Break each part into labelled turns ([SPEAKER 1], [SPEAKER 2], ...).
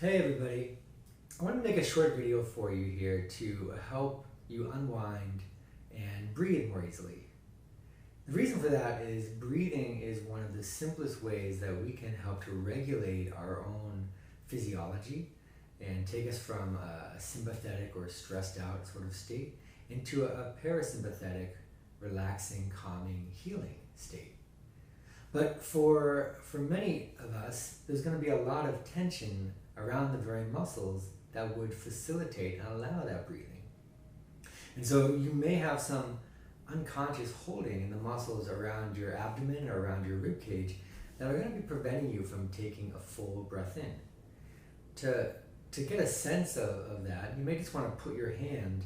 [SPEAKER 1] Hey everybody, I want to make a short video for you here to help you unwind and breathe more easily. The reason for that is breathing is one of the simplest ways that we can help to regulate our own physiology and take us from a sympathetic or stressed out sort of state into a parasympathetic, relaxing, calming, healing state. But for many of us, there's going to be a lot of tension around the very muscles that would facilitate and allow that breathing. And so you may have some unconscious holding in the muscles around your abdomen or around your rib cage that are going to be preventing you from taking a full breath in. To get a sense of that, you may just want to put your hand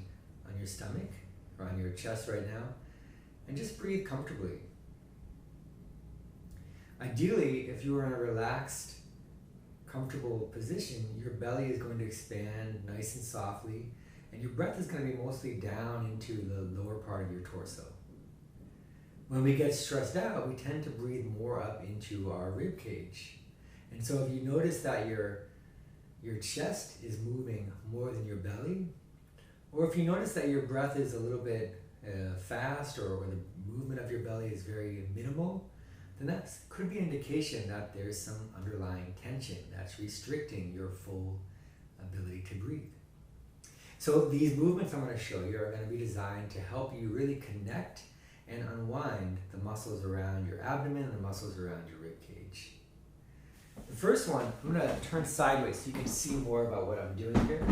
[SPEAKER 1] on your stomach or on your chest right now and just breathe comfortably. Ideally, if you are in a relaxed, comfortable position, your belly is going to expand nice and softly, and your breath is going to be mostly down into the lower part of your torso. When we get stressed out, we tend to breathe more up into our rib cage. And so if you notice that your chest is moving more than your belly, or if you notice that your breath is a little bit fast, or the movement of your belly is very minimal, then that could be an indication that there's some underlying tension that's restricting your full ability to breathe. So these movements I'm going to show you are going to be designed to help you really connect and unwind the muscles around your abdomen and the muscles around your rib cage. The first one, I'm going to turn sideways so you can see more about what I'm doing here.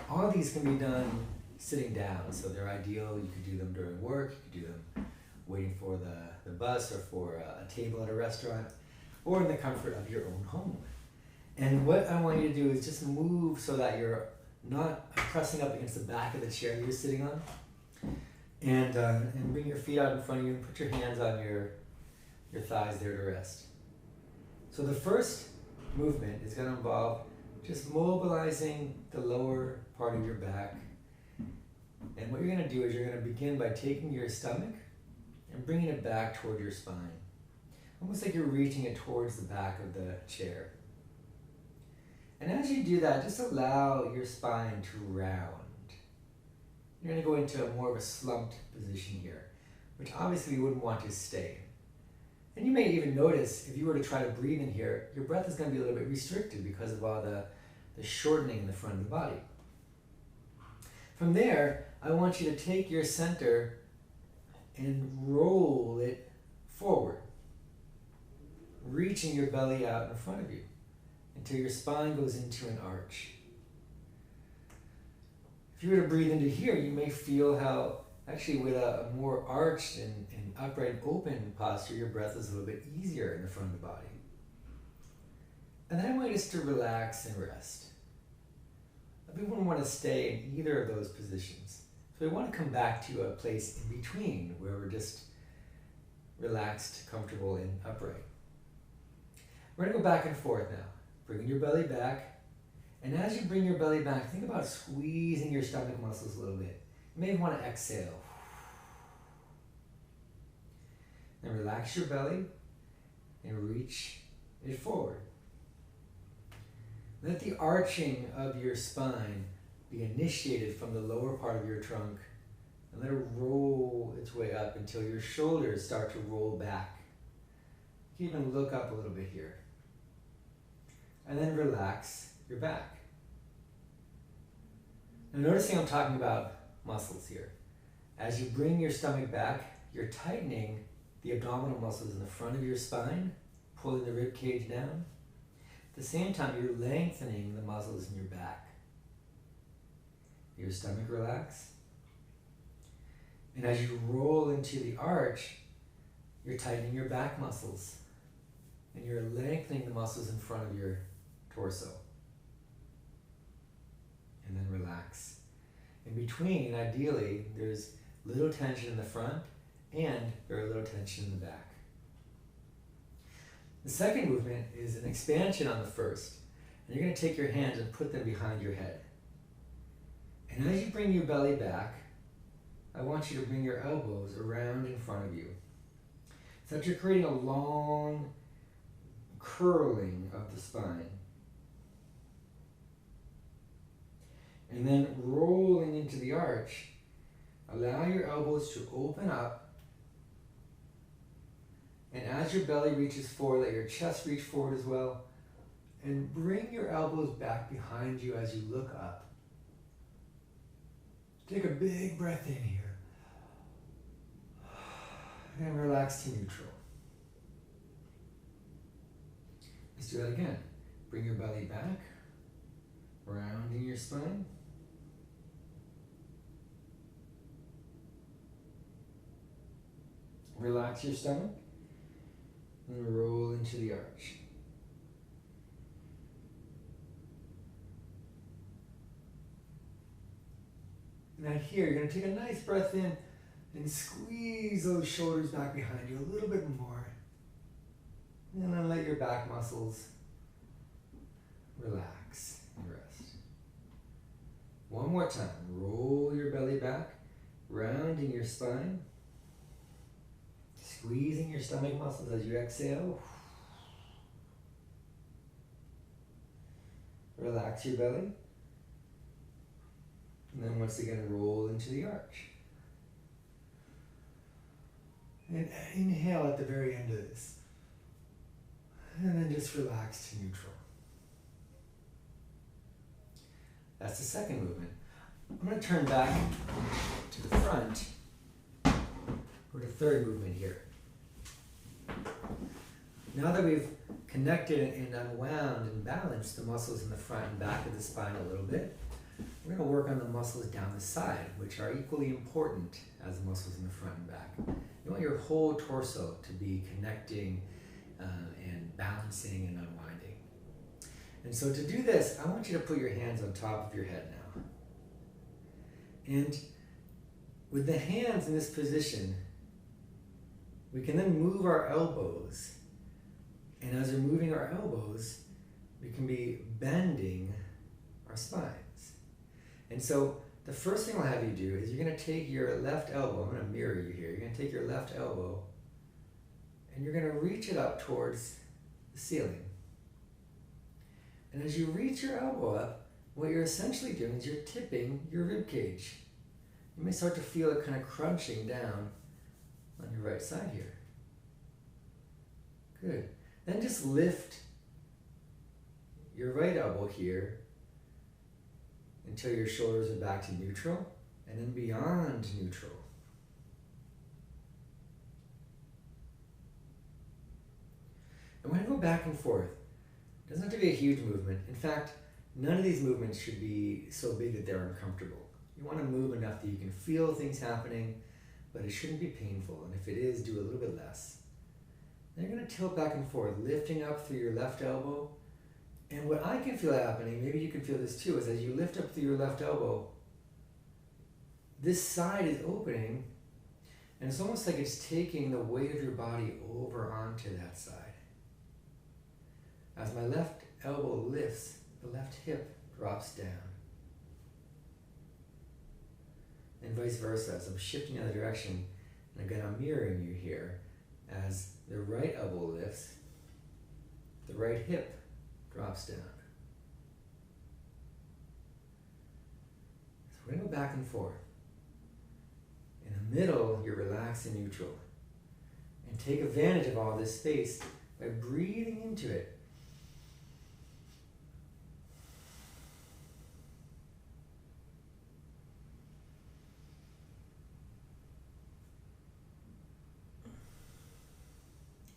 [SPEAKER 1] All of these can be done sitting down, so they're ideal. You could do them during work, you could do them waiting for the bus or for a table at a restaurant, or in the comfort of your own home. And what I want you to do is just move so that you're not pressing up against the back of the chair you're sitting on, and bring your feet out in front of you and put your hands on your thighs there to rest. So the first movement is going to involve just mobilizing the lower part of your back. And what you're going to do is you're going to begin by taking your stomach and bringing it back toward your spine. Almost like you're reaching it towards the back of the chair. And as you do that, just allow your spine to round. You're going to go into more of a slumped position here, which obviously you wouldn't want to stay. And you may even notice, if you were to try to breathe in here, your breath is going to be a little bit restricted because of all the shortening in the front of the body. From there, I want you to take your center and roll it forward, reaching your belly out in front of you until your spine goes into an arch. If you were to breathe into here, you may feel how actually with a more arched and upright open posture, your breath is a little bit easier in the front of the body. And then I want us to relax and rest. We wouldn't want to stay in either of those positions. So we want to come back to a place in between where we're just relaxed, comfortable, and upright. We're going to go back and forth now. Bringing your belly back. And as you bring your belly back, think about squeezing your stomach muscles a little bit. You may want to exhale. Then relax your belly and reach it forward. Let the arching of your spine be initiated from the lower part of your trunk, and let it roll its way up until your shoulders start to roll back. You can even look up a little bit here. And then relax your back. Now noticing I'm talking about muscles here. As you bring your stomach back, you're tightening the abdominal muscles in the front of your spine, pulling the rib cage down. At the same time, you're lengthening the muscles in your back. Your stomach relax. And as you roll into the arch, you're tightening your back muscles. And you're lengthening the muscles in front of your torso. And then relax. In between, ideally, there's little tension in the front and very little tension in the back. The second movement is an expansion on the first. And you're going to take your hands and put them behind your head. And as you bring your belly back, I want you to bring your elbows around in front of you. So that you're creating a long curling of the spine. And then rolling into the arch, allow your elbows to open up. And as your belly reaches forward, let your chest reach forward as well. And bring your elbows back behind you as you look up. Take a big breath in here. And relax to neutral. Let's do that again. Bring your belly back, rounding your spine. Relax your stomach and roll into the arch. Now here, you're going to take a nice breath in and squeeze those shoulders back behind you a little bit more. And then let your back muscles relax and rest. One more time. Roll your belly back, rounding your spine. Squeezing your stomach muscles as you exhale. Relax your belly. And then once again, roll into the arch. And inhale at the very end of this. And then just relax to neutral. That's the second movement. I'm going to turn back to the front for the third movement here. Now that we've connected and unwound and balanced the muscles in the front and back of the spine a little bit, we're going to work on the muscles down the side, which are equally important as the muscles in the front and back. You want your whole torso to be connecting and balancing and unwinding. And so to do this, I want you to put your hands on top of your head now. And with the hands in this position, we can then move our elbows. And as we're moving our elbows, we can be bending our spines. And so the first thing I'll have you do is you're going to take your left elbow. I'm going to mirror you here. You're going to take your left elbow and you're going to reach it up towards the ceiling. And as you reach your elbow up, what you're essentially doing is you're tipping your rib cage. You may start to feel it kind of crunching down on your right side here. Good. Then just lift your right elbow here until your shoulders are back to neutral, and then beyond neutral. And when I go back and forth, it doesn't have to be a huge movement. In fact, none of these movements should be so big that they're uncomfortable. You want to move enough that you can feel things happening, but it shouldn't be painful. And if it is, do a little bit less. Then you're going to tilt back and forth, lifting up through your left elbow. And what I can feel happening, maybe you can feel this too, is as you lift up through your left elbow, this side is opening, and it's almost like it's taking the weight of your body over onto that side. As my left elbow lifts, the left hip drops down. And vice versa, as I'm shifting in the other direction, and again I'm mirroring you here, as the right elbow lifts, the right hip drops down. So we're going to go back and forth. In the middle, you're relaxed and neutral. And take advantage of all this space by breathing into it.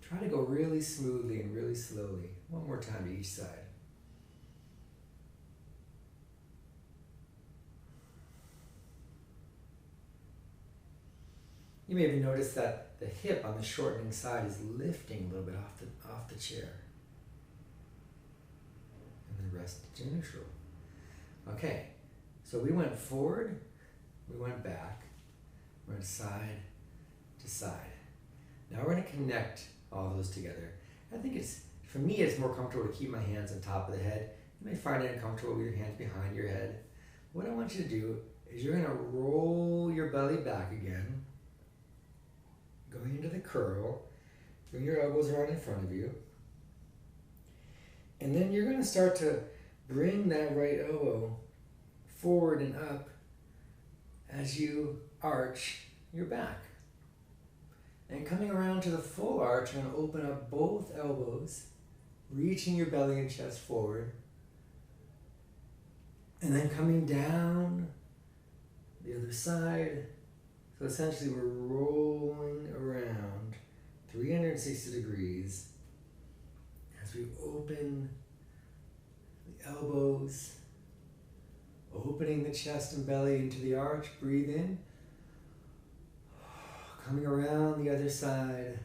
[SPEAKER 1] Try to go really smoothly and really slowly. One more time to each side. You may have noticed that the hip on the shortening side is lifting a little bit off the chair. And then rest to neutral. Okay, so we went forward, we went back, we went side to side. Now we're going to connect all those together. I think for me, it's more comfortable to keep my hands on top of the head. You may find it uncomfortable with your hands behind your head. What I want you to do is you're going to roll your belly back again, going into the curl. Bring your elbows around in front of you. And then you're going to start to bring that right elbow forward and up as you arch your back. And coming around to the full arch, I'm going to open up both elbows, reaching your belly and chest forward. And then coming down the other side. So essentially we're rolling around 360 degrees as we open the elbows, opening the chest and belly into the arch. Breathe in. Coming around the other side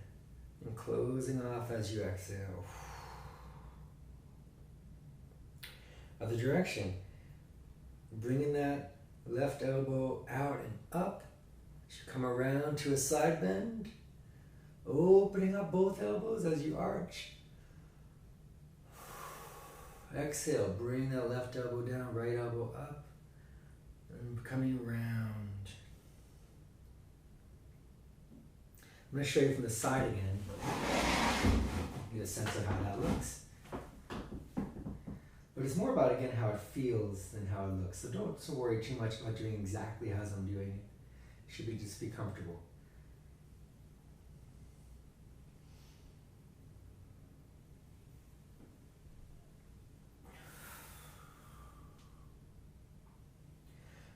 [SPEAKER 1] and closing off as you exhale. Other direction. Bringing that left elbow out and up. As you come around to a side bend. Opening up both elbows as you arch. Exhale, bring that left elbow down, right elbow up. And coming around. I'm going to show you from the side again. Get a sense of how that looks. But it's more about, again, how it feels than how it looks. So don't worry too much about doing exactly as I'm doing it. It should just be comfortable.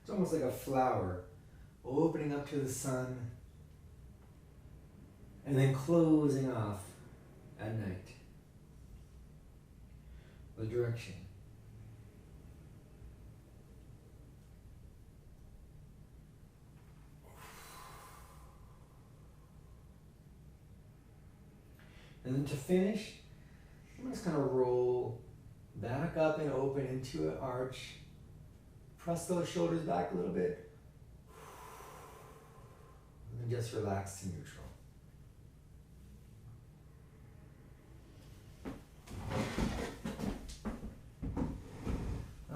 [SPEAKER 1] It's almost like a flower opening up to the sun and then closing off at night. The direction. And then to finish, I'm just going to roll back up and open into an arch. Press those shoulders back a little bit. And then just relax to neutral.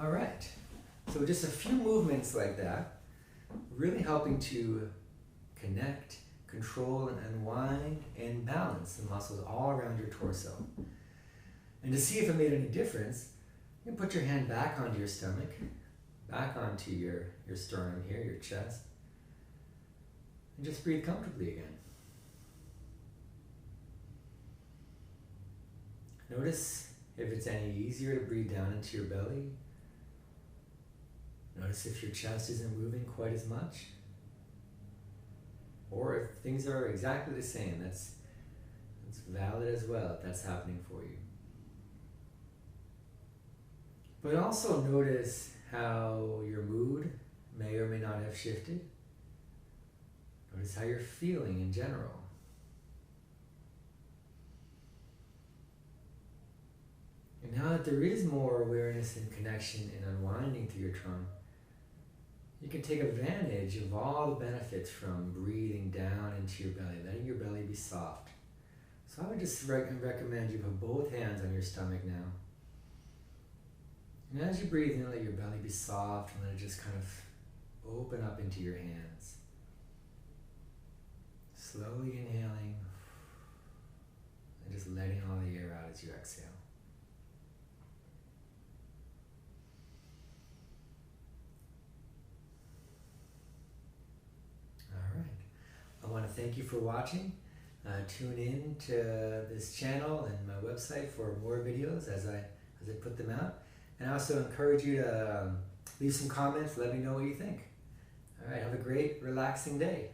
[SPEAKER 1] All right. So just a few movements like that, really helping to connect, control, and unwind, and balance the muscles all around your torso. And to see if it made any difference, you can put your hand back onto your stomach, back onto your sternum here, your chest, and just breathe comfortably again. Notice if it's any easier to breathe down into your belly. Notice if your chest isn't moving quite as much. Or if things are exactly the same, that's valid as well if that's happening for you. But also notice how your mood may or may not have shifted. Notice how you're feeling in general. And now that there is more awareness and connection and unwinding through your trunk, you can take advantage of all the benefits from breathing down into your belly, letting your belly be soft. So I would just recommend you put both hands on your stomach now. And as you breathe in, let your belly be soft and let it just kind of open up into your hands. Slowly inhaling and just letting all the air out as you exhale. I want to thank you for watching. Tune in to this channel and my website for more videos as I put them out. And I also encourage you to leave some comments. Let me know what you think. All right, have a great, relaxing day.